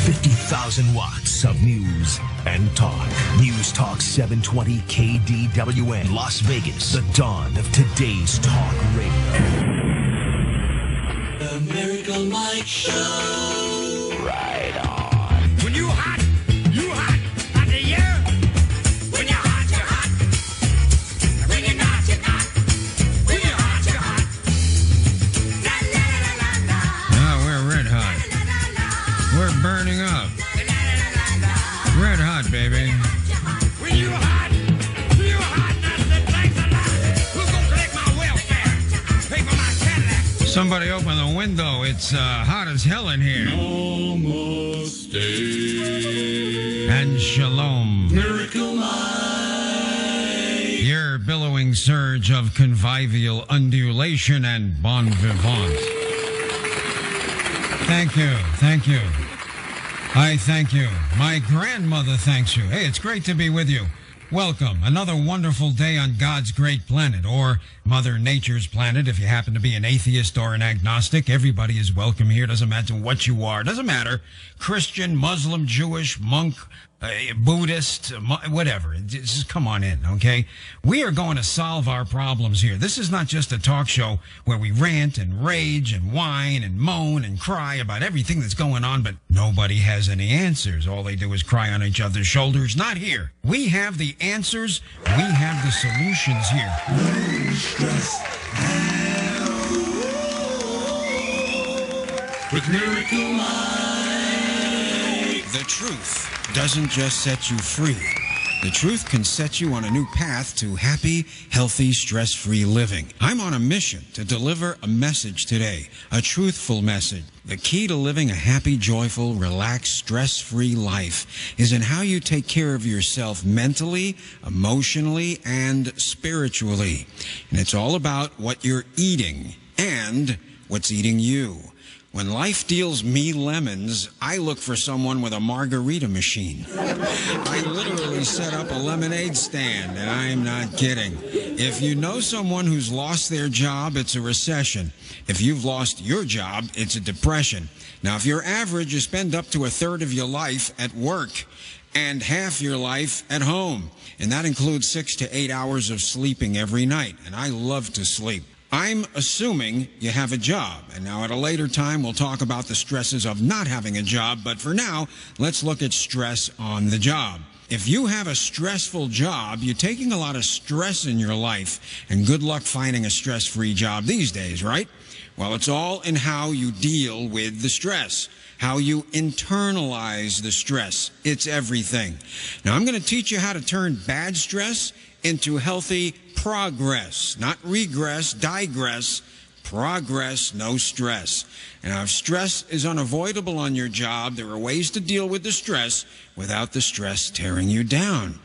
50,000 watts of news and talk. News Talk 720 KDWN, Las Vegas. The dawn of today's talk radio. The Miracle Mike Show. Right on. When you hot, hot to you. When you're hot, you're hot. When you're not, you're not. When you're hot, you're hot. La la la la la. Oh, we're red hot. We're burning up. Red hot, baby. When you're hot, that's the thanks a lot. Who's gonna collect my welfare? Pay for my Cadillac. Somebody open the window. It's hot as hell in here. Namaste. And shalom. Miracle Mike. Your billowing surge of convivial undulation and bon vivant. Thank you. Thank you. I thank you. My grandmother thanks you. Hey, it's great to be with you. Welcome. Another wonderful day on God's great planet, or Mother Nature's planet if you happen to be an atheist or an agnostic. Everybody is welcome here. Doesn't matter what you are. Doesn't matter. Christian, Muslim, Jewish, monk, Buddhist, whatever. Just come on in, okay? We are going to solve our problems here. This is not just a talk show where we rant and rage and whine and moan and cry about everything that's going on, but nobody has any answers. All they do is cry on each other's shoulders. Not here. We have the answers. We have the solutions here. With Miracle Mike. The truth doesn't just set you free. The truth can set you on a new path to happy, healthy, stress-free living. I'm on a mission to deliver a message today, a truthful message. The key to living a happy, joyful, relaxed, stress-free life is in how you take care of yourself mentally, emotionally, and spiritually. And it's all about what you're eating and what's eating you. When life deals me lemons, I look for someone with a margarita machine. I literally set up a lemonade stand, and I'm not kidding. If you know someone who's lost their job, it's a recession. If you've lost your job, it's a depression. Now, if you're average, you spend up to a third of your life at work and half your life at home. And that includes 6 to 8 hours of sleeping every night. And I love to sleep. I'm assuming you have a job, and now at a later time we'll talk about the stresses of not having a job, but for now, let's look at stress on the job. If you have a stressful job, you're taking a lot of stress in your life, and good luck finding a stress-free job these days, right? Well, it's all in how you deal with the stress, how you internalize the stress. It's everything. Now, I'm going to teach you how to turn bad stress into healthy progress, not regress, digress, progress, no stress. And if stress is unavoidable on your job, there are ways to deal with the stress without the stress tearing you down.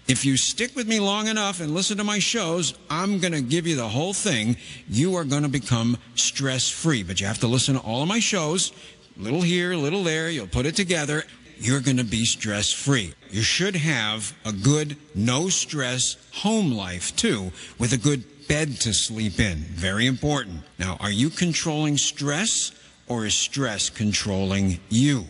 If you stick with me long enough and listen to my shows, I'm going to give you the whole thing. You are going to become stress-free, but you have to listen to all of my shows, little here, little there, you'll put it together. You're going to be stress-free. You should have a good, no-stress home life, too, with a good bed to sleep in. Very important. Now, are you controlling stress, or is stress controlling you?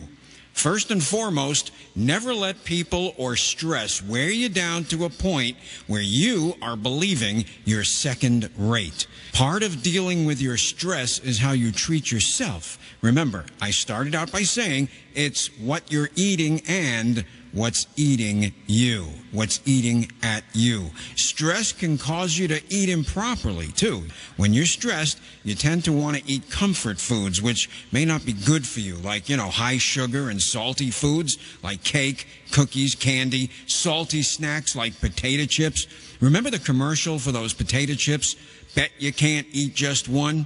First and foremost, never let people or stress wear you down to a point where you are believing you're second-rate. Part of dealing with your stress is how you treat yourself. Remember, I started out by saying it's what you're eating and what's eating you, what's eating at you. Stress can cause you to eat improperly, too. When you're stressed, you tend to want to eat comfort foods, which may not be good for you, like, high sugar and salty foods like cake, cookies, candy, salty snacks like potato chips. Remember the commercial for those potato chips? Bet you can't eat just one?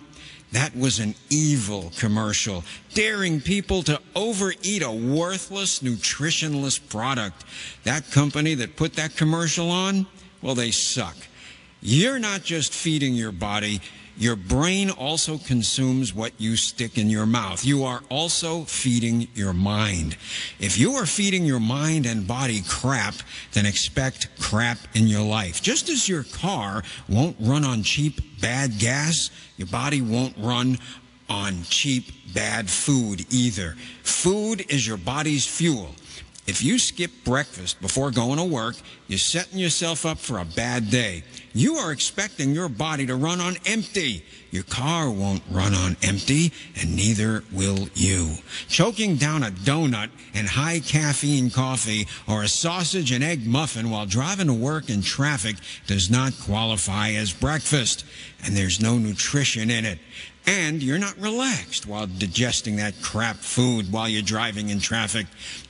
That was an evil commercial, daring people to overeat a worthless, nutritionless product. That company that put that commercial on, well, they suck. You're not just feeding your body. Your brain also consumes what you stick in your mouth. You are also feeding your mind. If you are feeding your mind and body crap, then expect crap in your life. Just as your car won't run on cheap, bad gas, your body won't run on cheap, bad food either. Food is your body's fuel. If you skip breakfast before going to work, you're setting yourself up for a bad day. You are expecting your body to run on empty. Your car won't run on empty, and neither will you. Choking down a donut and high caffeine coffee or a sausage and egg muffin while driving to work in traffic does not qualify as breakfast, and there's no nutrition in it. And you're not relaxed while digesting that crap food while you're driving in traffic.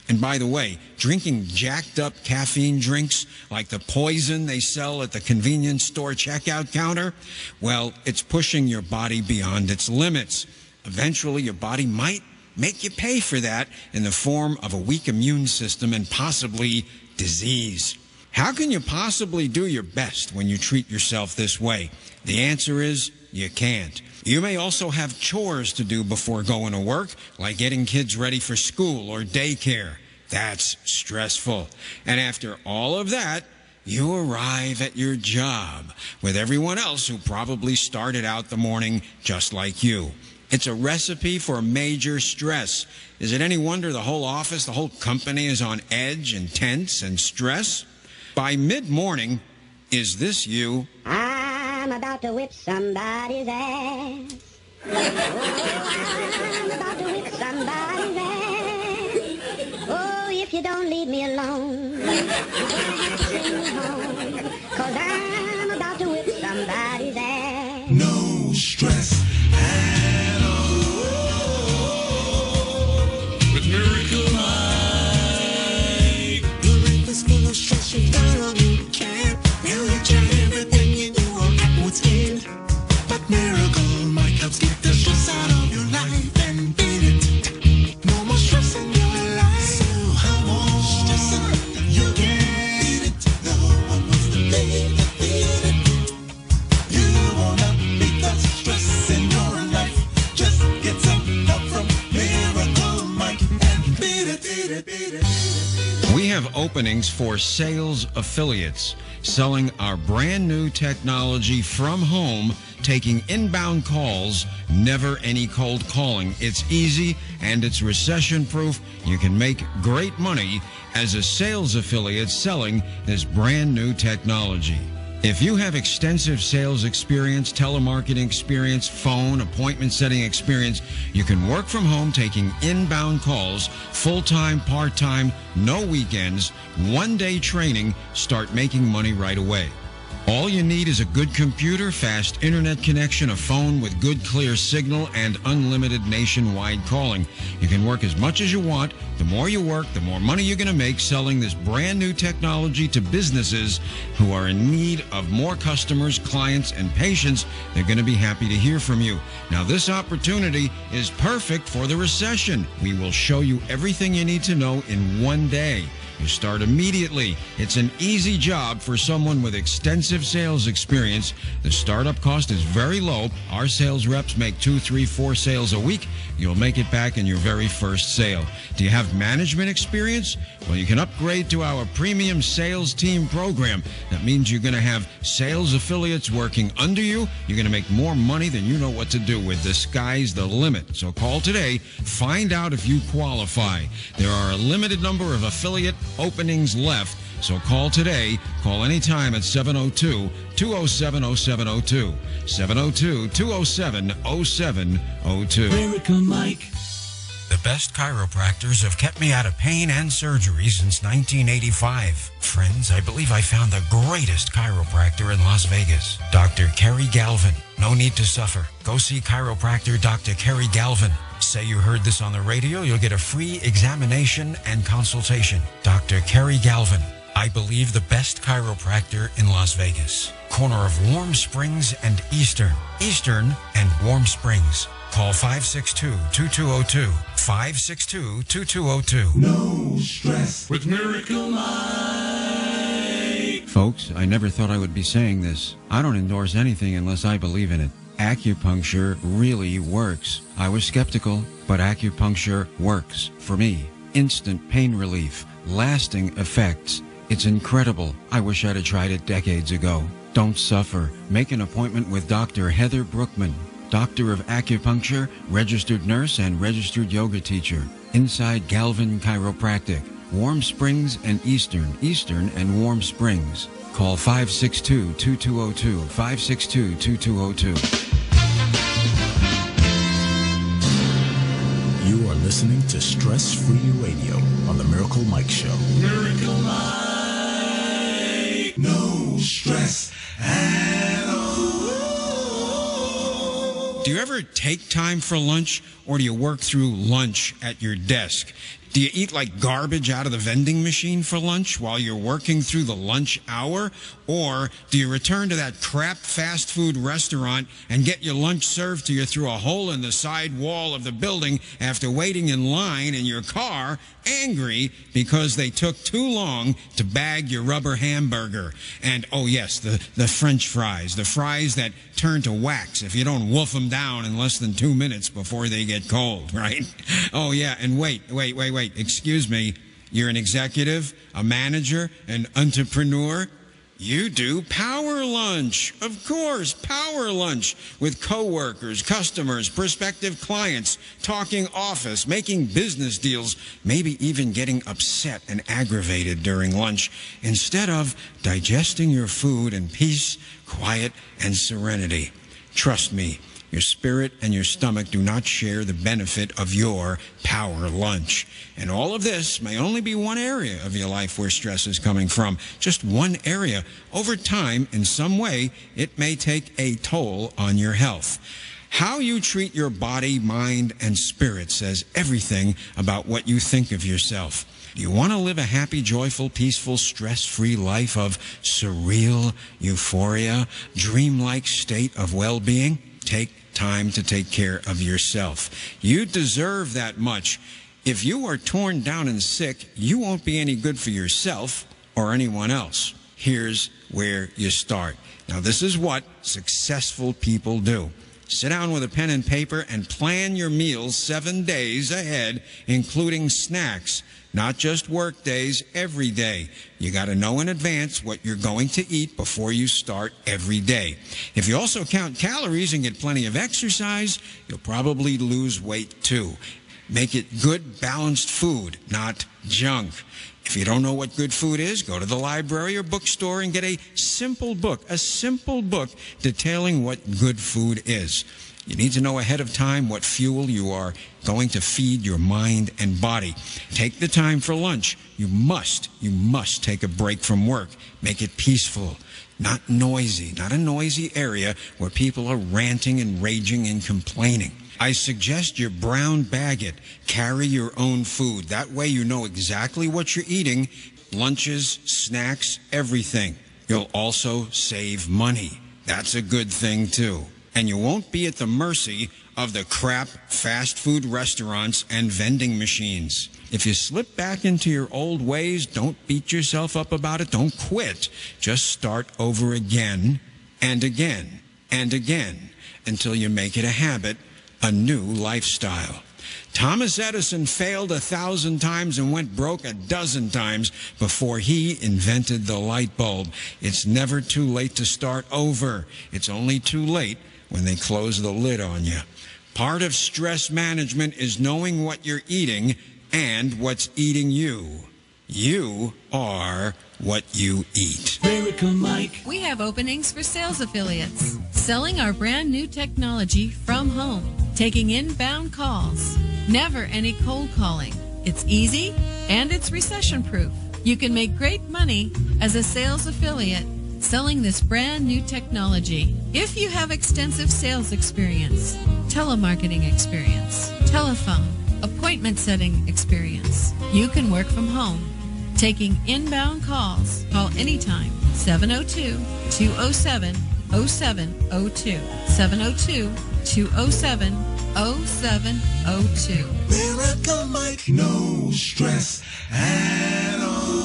And by the way, drinking jacked up caffeine drinks like the poison they sell at the convenience store checkout counter, well, it's pushing your body beyond its limits. Eventually, your body might make you pay for that in the form of a weak immune system and possibly disease. How can you possibly do your best when you treat yourself this way? The answer is you can't. You may also have chores to do before going to work, like getting kids ready for school or daycare. That's stressful. And after all of that, you arrive at your job with everyone else who probably started out the morning just like you. It's a recipe for major stress. Is it any wonder the whole office, the whole company is on edge and tense and stress? By mid-morning, is this you? I'm about to whip somebody's ass. Oh, I'm about to whip somebody's ass. Oh, if you don't leave me alone, you're gonna have to send me home. 'Cause I'm about to whip somebody's ass. No stress at all. With Miracle Mike. Your life is full of stress, you thoroughly can't. You try everything you do on what's in. But Miracle Mike helps get the stress out of your life and beat it. No more stress in your life. So come on, stress it. You can beat it. No one wants to beat it. You wanna beat the stress in your life. Just get some help from Miracle Mike and beat it, beat it, beat it. We have openings for sales affiliates, selling our brand new technology from home, taking inbound calls, never any cold calling. It's easy and it's recession proof. You can make great money as a sales affiliate selling this brand new technology. If you have extensive sales experience, telemarketing experience, phone, appointment setting experience, you can work from home taking inbound calls, full-time, part-time, no weekends, one-day training, start making money right away. All you need is a good computer, fast internet connection, a phone with good clear signal, and unlimited nationwide calling. You can work as much as you want. The more you work, the more money you're going to make selling this brand new technology to businesses who are in need of more customers, clients, and patients. They're going to be happy to hear from you. Now, this opportunity is perfect for the recession. We will show you everything you need to know in one day. You start immediately. It's an easy job for someone with extensive sales experience. The startup cost is very low. Our sales reps make 2, 3, 4 sales a week. You'll make it back in your very first sale. Do you have management experience? Well, you can upgrade to our premium sales team program. That means you're going to have sales affiliates working under you. You're going to make more money than you know what to do with. The sky's the limit. So call today. Find out if you qualify. There are a limited number of affiliate openings left. So call today. Call anytime at 702-207-0702. 702-207-0702. Miracle Mike. The best chiropractors have kept me out of pain and surgery since 1985. Friends, I believe I found the greatest chiropractor in Las Vegas, Dr. Kerry Galvin. No need to suffer. Go see chiropractor Dr. Kerry Galvin. Say you heard this on the radio, you'll get a free examination and consultation. Dr. Kerry Galvin. I believe the best chiropractor in Las Vegas. Corner of Warm Springs and Eastern. Eastern and Warm Springs. Call 562-2202. 562-2202. No stress with Miracle Mike. Folks, I never thought I would be saying this. I don't endorse anything unless I believe in it. Acupuncture really works. I was skeptical, but acupuncture works for me. Instant pain relief, lasting effects. It's incredible. I wish I'd have tried it decades ago. Don't suffer. Make an appointment with Dr. Heather Brookman. Doctor of Acupuncture, registered nurse, and registered yoga teacher. Inside Galvin Chiropractic. Warm Springs and Eastern and Warm Springs. Call 562-2202, 562-2202. You are listening to Stress Free Radio on the Miracle Mike Show. Miracle Mike. No stress at all. Do you ever take time for lunch, or do you work through lunch at your desk? Do you eat like garbage out of the vending machine for lunch while you're working through the lunch hour? Or do you return to that crap fast food restaurant and get your lunch served to you through a hole in the side wall of the building after waiting in line in your car, angry because they took too long to bag your rubber hamburger? And, oh yes, the French fries, the fries that turn to wax if you don't wolf them down in less than 2 minutes before they get cold, right? Oh yeah, and wait. Excuse me, you're an executive, a manager, an entrepreneur? You do power lunch. Of course, power lunch with coworkers, customers, prospective clients, talking office, making business deals, maybe even getting upset and aggravated during lunch, instead of digesting your food in peace, quiet, and serenity. Trust me, your spirit and your stomach do not share the benefit of your power lunch. And all of this may only be one area of your life where stress is coming from. Just one area. Over time, in some way, it may take a toll on your health. How you treat your body, mind, and spirit says everything about what you think of yourself. Do you want to live a happy, joyful, peaceful, stress-free life of surreal euphoria, dreamlike state of well-being? Take time to take care of yourself. You deserve that much. If you are torn down and sick, you won't be any good for yourself or anyone else. Here's where you start. Now, this is what successful people do. Sit down with a pen and paper and plan your meals 7 days ahead, including snacks. Not just work days, every day. You got to know in advance what you're going to eat before you start every day. If you also count calories and get plenty of exercise, you'll probably lose weight too. Make it good, balanced food, not junk. If you don't know what good food is, go to the library or bookstore and get a simple book detailing what good food is. You need to know ahead of time what fuel you are going to feed your mind and body. Take the time for lunch. You must take a break from work. Make it peaceful, not noisy, not a noisy area where people are ranting and raging and complaining. I suggest you brown bag it. Carry your own food. That way you know exactly what you're eating. Lunches, snacks, everything. You'll also save money. That's a good thing too. And you won't be at the mercy of the crap fast food restaurants and vending machines. If you slip back into your old ways, don't beat yourself up about it. Don't quit. Just start over again and again and again until you make it a habit, a new lifestyle. Thomas Edison failed 1,000 times and went broke 12 times before he invented the light bulb. It's never too late to start over. It's only too late when they close the lid on you. Part of stress management is knowing what you're eating and what's eating you. You are what you eat. Miracle Mike. We have openings for sales affiliates, selling our brand new technology from home, taking inbound calls, never any cold calling. It's easy and it's recession proof. You can make great money as a sales affiliate selling this brand new technology. If you have extensive sales experience, telemarketing experience, telephone, appointment setting experience, you can work from home. Taking inbound calls, call anytime, 702-207-0702, 702-207-0702. Miracle Mike. No stress at all.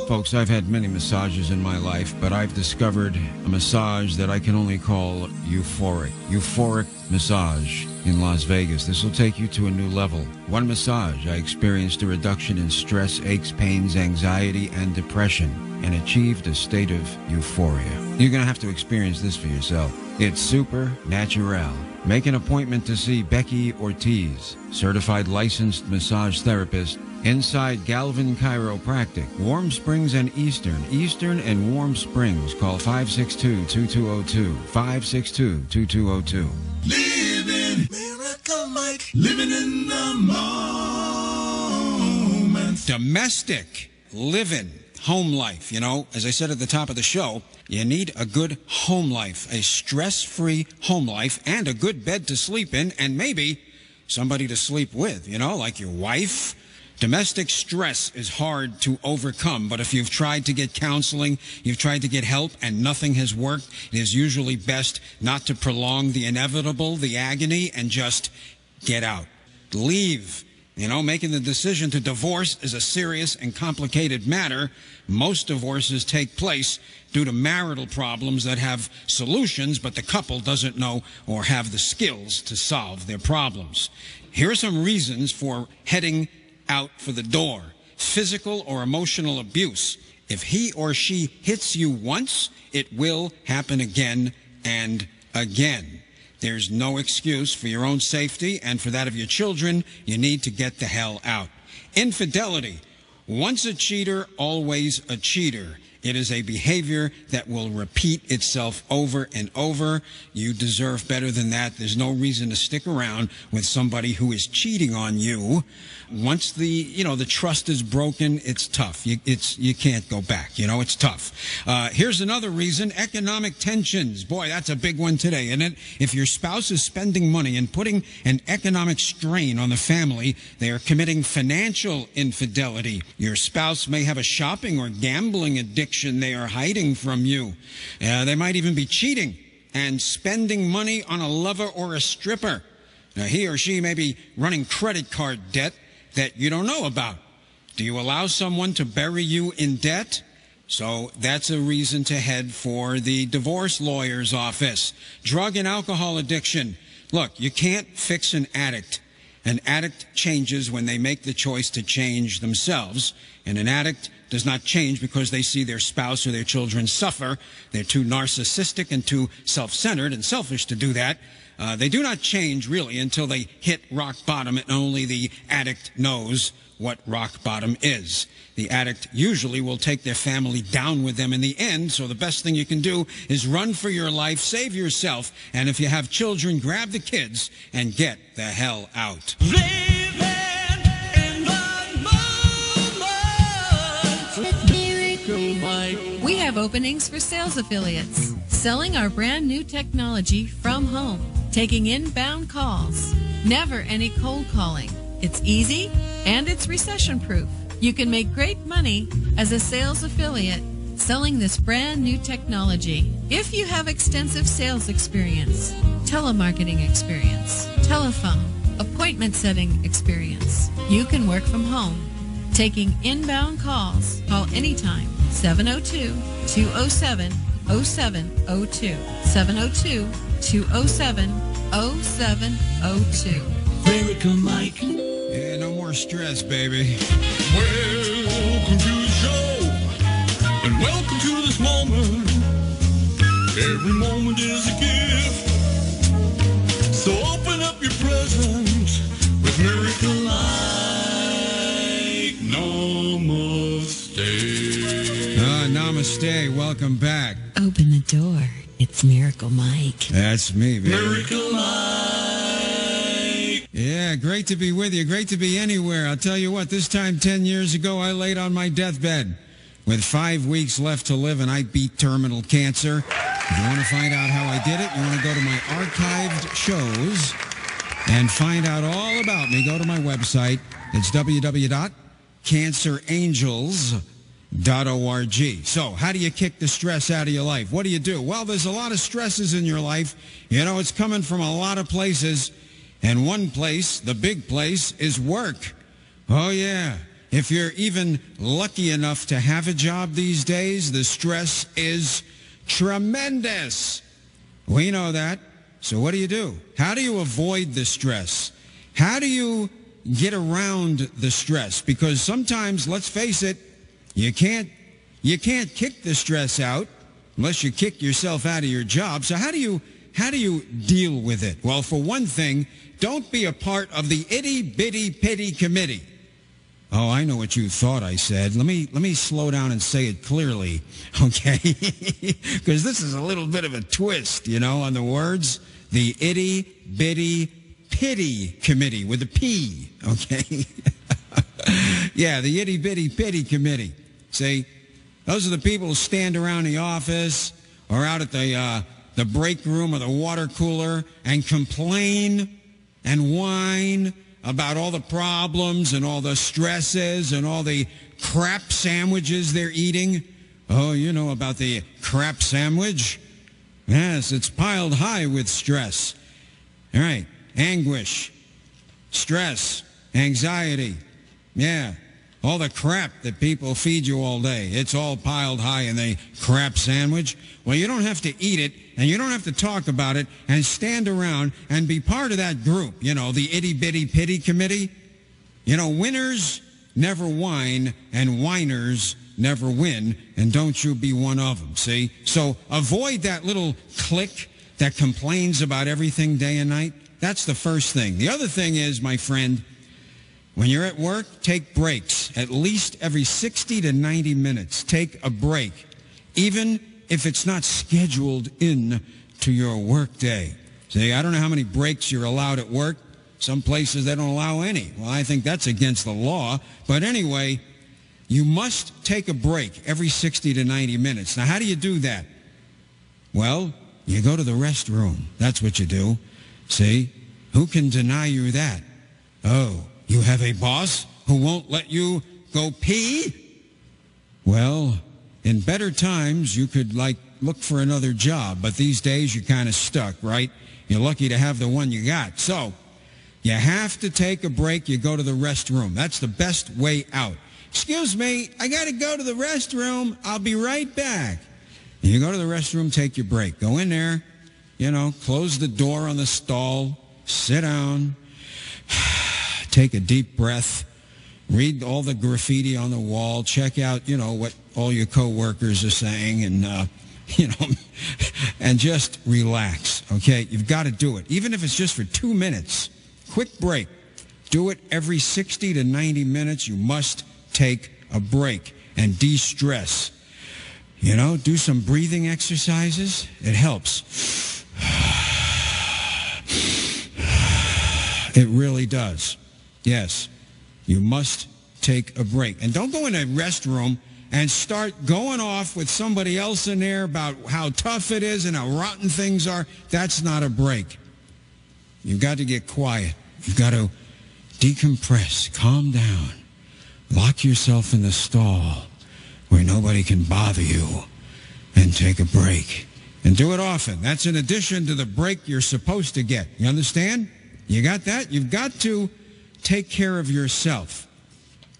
Folks, I've had many massages in my life, but I've discovered a massage that I can only call euphoric. Euphoric massage in Las Vegas. This will take you to a new level. One massage, I experienced a reduction in stress, aches, pains, anxiety, and depression. and achieved a state of euphoria. You're going to have to experience this for yourself. It's supernatural. Make an appointment to see Becky Ortiz, certified licensed massage therapist, inside Galvin Chiropractic, Warm Springs and Eastern and Warm Springs. Call 562-2202, 562-2202. Living Miracle Mike. Living in the moment. Domestic living. Home life, as I said at the top of the show, you need a good home life, a stress-free home life, and a good bed to sleep in, and maybe somebody to sleep with, like your wife. Domestic stress is hard to overcome, but if you've tried to get counseling, you've tried to get help, and nothing has worked, it is usually best not to prolong the inevitable, the agony, and just get out. Leave. Making the decision to divorce is a serious and complicated matter. Most divorces take place due to marital problems that have solutions, but the couple doesn't know or have the skills to solve their problems. Here are some reasons for heading out for the door. Physical or emotional abuse. If he or she hits you once, it will happen again and again. There's no excuse. For your own safety and for that of your children, you need to get the hell out. Infidelity. Once a cheater, always a cheater. It is a behavior that will repeat itself over and over. You deserve better than that. There's no reason to stick around with somebody who is cheating on you. Once the trust is broken, it's tough. You can't go back. It's tough. Here's another reason: economic tensions. Boy, that's a big one today, isn't it? If your spouse is spending money and putting an economic strain on the family, they are committing financial infidelity. Your spouse may have a shopping or gambling addiction they are hiding from you. They might even be cheating and spending money on a lover or a stripper. Now, he or she may be running credit card debt that you don't know about. Do you allow someone to bury you in debt? So that's a reason to head for the divorce lawyer's office. Drug and alcohol addiction. Look, you can't fix an addict. An addict changes when they make the choice to change themselves. And an addict does not change because they see their spouse or their children suffer. They're too narcissistic and too self-centered and selfish to do that. They do not change, really, until they hit rock bottom, and only the addict knows what rock bottom is. The addict usually will take their family down with them in the end, so the best thing you can do is run for your life, save yourself, and if you have children, grab the kids and get the hell out. We have openings for sales affiliates, selling our brand new technology from home, taking inbound calls, never any cold calling. It's easy and it's recession proof. You can make great money as a sales affiliate selling this brand new technology. If you have extensive sales experience, telemarketing experience, telephone, appointment setting experience, you can work from home. Taking inbound calls, call anytime. 702-207-0702. 702-207-0702. Miracle Mike. Yeah, no more stress, baby. Welcome to the show. And welcome to this moment. Every moment is a gift. So open up your presents with Miracle Mike. Namaste. Namaste. Welcome back. Open the door. It's Miracle Mike. That's me, baby. Miracle Mike. Yeah, great to be with you. Great to be anywhere. I'll tell you what, this time 10 years ago, I laid on my deathbed with 5 weeks left to live, and I beat terminal cancer. If you want to find out how I did it, you want to go to my archived shows and find out all about me. Go to my website. It's www.cancerangels.org. So, how do you kick the stress out of your life? What do you do? Well, there's a lot of stresses in your life. It's coming from a lot of places. And one place, the big place, is work. Oh, yeah. If you're even lucky enough to have a job these days, the stress is tremendous. We know that. So what do? How do you avoid the stress? How do you get around the stress? Because sometimes, let's face it, you can't you can't kick the stress out unless you kick yourself out of your job. So how do you deal with it? Well, for one thing, don't be a part of the itty-bitty-pitty committee. Oh, I know what you thought I said. Let me slow down and say it clearly, okay? Because this is a little bit of a twist, on the words. The itty-bitty-pitty committee with a P, okay? Yeah, the itty-bitty-pitty committee. See, those are the people who stand around the office or out at the break room or the water cooler and complain and whine about all the problems and all the stresses and all the crap sandwiches they're eating. Oh, you know about the crap sandwich? Yes, it's piled high with stress. All right, anguish, stress, anxiety. Yeah, all the crap that people feed you all day. It's all piled high in the crap sandwich. Well, you don't have to eat it, and you don't have to talk about it and stand around and be part of that group, the itty-bitty-pitty committee. Winners never whine, and whiners never win, and don't you be one of them, see? So avoid that little clique that complains about everything day and night. That's the first thing. The other thing is, my friend, when you're at work, take breaks. At least every 60 to 90 minutes, take a break, even if it's not scheduled in to your work day. See, I don't know how many breaks you're allowed at work. Some places they don't allow any. Well, I think that's against the law. But anyway, you must take a break every 60 to 90 minutes. Now, how do you do that? Well, you go to the restroom. That's what you do. See, who can deny you that? Oh, you have a boss who won't let you go pee? Well, in better times, you could, look for another job. But these days, you're kind of stuck, right? You're lucky to have the one you got. So, you have to take a break. You go to the restroom. That's the best way out. Excuse me, I got to go to the restroom. I'll be right back. You go to the restroom, take your break. Go in there, close the door on the stall, sit down, take a deep breath, read all the graffiti on the wall, check out, what all your coworkers are saying, and, and just relax, okay? You've got to do it, even if it's just for 2 minutes. Quick break. Do it every 60 to 90 minutes. You must take a break and de-stress. Do some breathing exercises. It helps. It really does. Yes, you must take a break. And don't go in a restroom and start going off with somebody else in there about how tough it is and how rotten things are. That's not a break. You've got to get quiet. You've got to decompress, calm down, lock yourself in the stall where nobody can bother you, and take a break. And do it often. That's in addition to the break you're supposed to get. You understand? You got that? You've got to take care of yourself.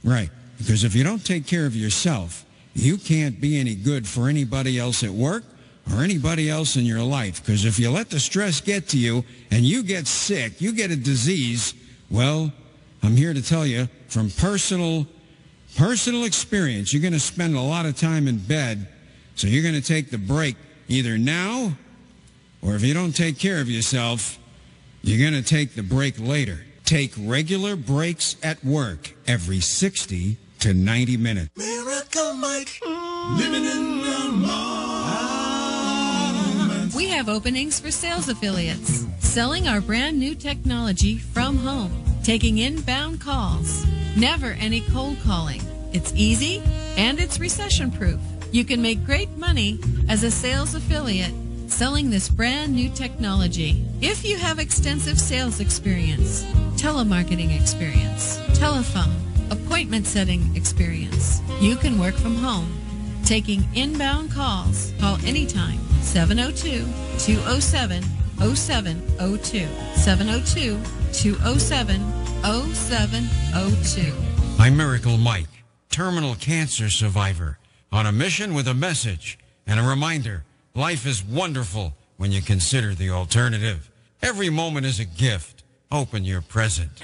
Right. Because if you don't take care of yourself, you can't be any good for anybody else at work or anybody else in your life. Because if you let the stress get to you and you get sick, you get a disease, well, I'm here to tell you from personal experience, you're going to spend a lot of time in bed. So you're going to take the break either now, or if you don't take care of yourself, you're going to take the break later. Take regular breaks at work every 60 to 90 minutes. Miracle Mike, living in the moment. We have openings for sales affiliates, selling our brand new technology from home, taking inbound calls, never any cold calling. It's easy and it's recession proof. You can make great money as a sales affiliate selling this brand new technology. If you have extensive sales experience, telemarketing experience, telephone, appointment setting experience, you can work from home. Taking inbound calls, call anytime, 702-207-0702, 702-207-0702. I'm Miracle Mike, terminal cancer survivor, on a mission with a message and a reminder. Life is wonderful when you consider the alternative. Every moment is a gift. Open your present.